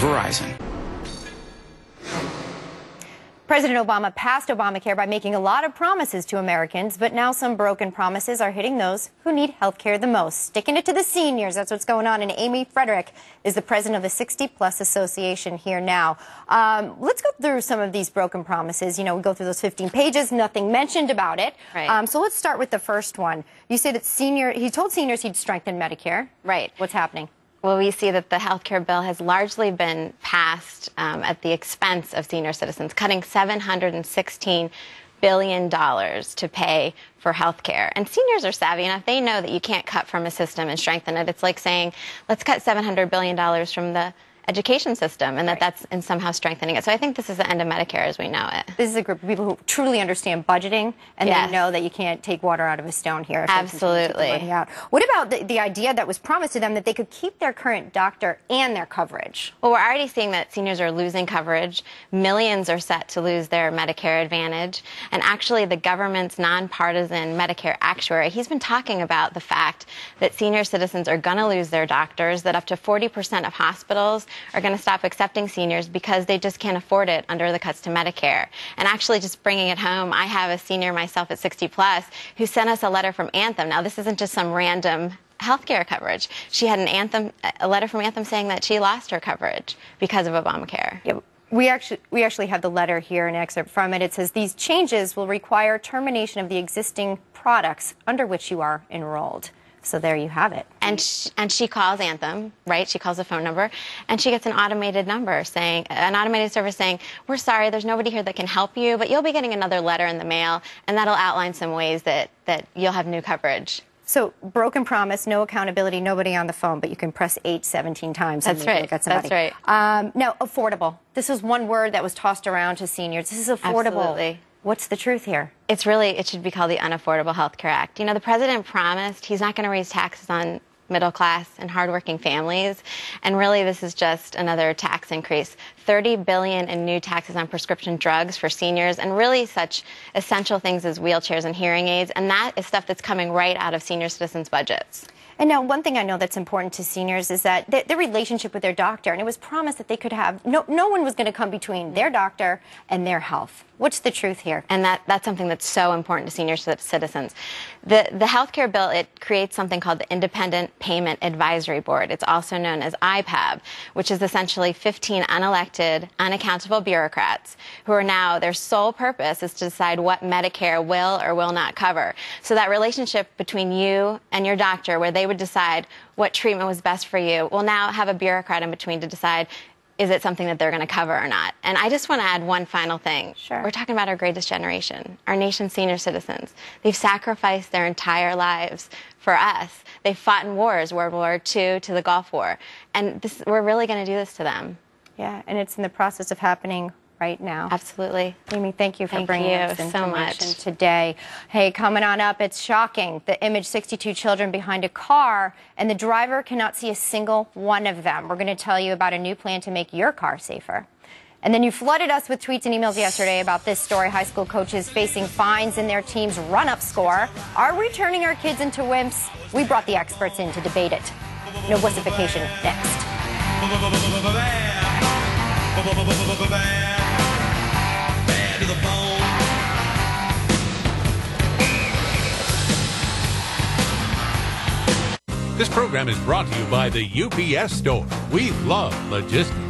Verizon. President Obama passed Obamacare by making a lot of promises to Americans, but now some broken promises are hitting those who need health care the most. Sticking it to the seniors, that's what's going on. And Amy Frederick is the president of the 60 Plus Association here now. Let's go through some of these broken promises. You know, we go through those 15 pages, nothing mentioned about it. Right. So let's start with the first one. You say that he told seniors he'd strengthen Medicare. Right. What's happening? Well, we see that the health care bill has largely been passed at the expense of senior citizens, cutting $716 billion to pay for health care. And seniors are savvy enough. They know that you can't cut from a system and strengthen it. It's like saying, let's cut $700 billion from the education system, and that's in somehow strengthening it. So I think this is the end of Medicare as we know it. This is a group of people who truly understand budgeting, and Yes. they know that you can't take water out of a stone here. Absolutely. What about the idea that was promised to them that they could keep their current doctor and their coverage? Well, we're already seeing that seniors are losing coverage. Millions are set to lose their Medicare Advantage. And actually, the government's nonpartisan Medicare actuary, he's been talking about the fact that senior citizens are going to lose their doctors, that up to 40% of hospitals are going to stop accepting seniors because they just can't afford it under the cuts to Medicare. And actually, just bringing it home, I have a senior myself at 60 Plus who sent us a letter from Anthem. Now, this isn't just some random healthcare coverage. She had a letter from Anthem saying that she lost her coverage because of Obamacare. Yeah, we actually have the letter here, an excerpt from it. It says, these changes will require termination of the existing products under which you are enrolled. So there you have it. And she calls Anthem, right? She calls the phone number, and she gets an automated number saying, an automated service saying, we're sorry, there's nobody here that can help you, but you'll be getting another letter in the mail, and that'll outline some ways that you'll have new coverage. So broken promise, no accountability, nobody on the phone, but you can press 8 17 times. That's right. Get somebody. That's right. Now, affordable. This is one word that was tossed around to seniors. This is affordable. Absolutely. What's the truth here? It should be called the Unaffordable Health Care Act. You know, the president promised he's not going to raise taxes on middle class and hardworking families, and really this is just another tax increase. $30 billion in new taxes on prescription drugs for seniors, and really such essential things as wheelchairs and hearing aids, and that is stuff that's coming right out of senior citizens' budgets. And now, one thing I know that's important to seniors is that their relationship with their doctor, and it was promised that they could have, no one was going to come between their doctor and their health. What's the truth here? And that's something that's so important to senior citizens. The health care bill, it creates something called the Independent Payment Advisory Board. It's also known as IPAB, which is essentially 15 unelected, unaccountable bureaucrats who are now, their sole purpose is to decide what Medicare will or will not cover. So that relationship between you and your doctor, where they would decide what treatment was best for you, will now have a bureaucrat in between to decide, is it something that they're going to cover or not? And I just want to add one final thing. Sure. We're talking about our greatest generation, our nation's senior citizens. They've sacrificed their entire lives for us. They fought in wars, World War II to the Gulf War. And we're really going to do this to them. Yeah, and it's in the process of happening right now. Absolutely. Amy, thank you for bringing us so information much today. Hey, coming on up, it's shocking. The image, 62 children behind a car, and the driver cannot see a single one of them. We're going to tell you about a new plan to make your car safer. And then you flooded us with tweets and emails yesterday about this story. High school coaches facing fines in their team's run-up score. Are we turning our kids into wimps? We brought the experts in to debate it. No wussification next. This program is brought to you by the UPS Store. We love logistics.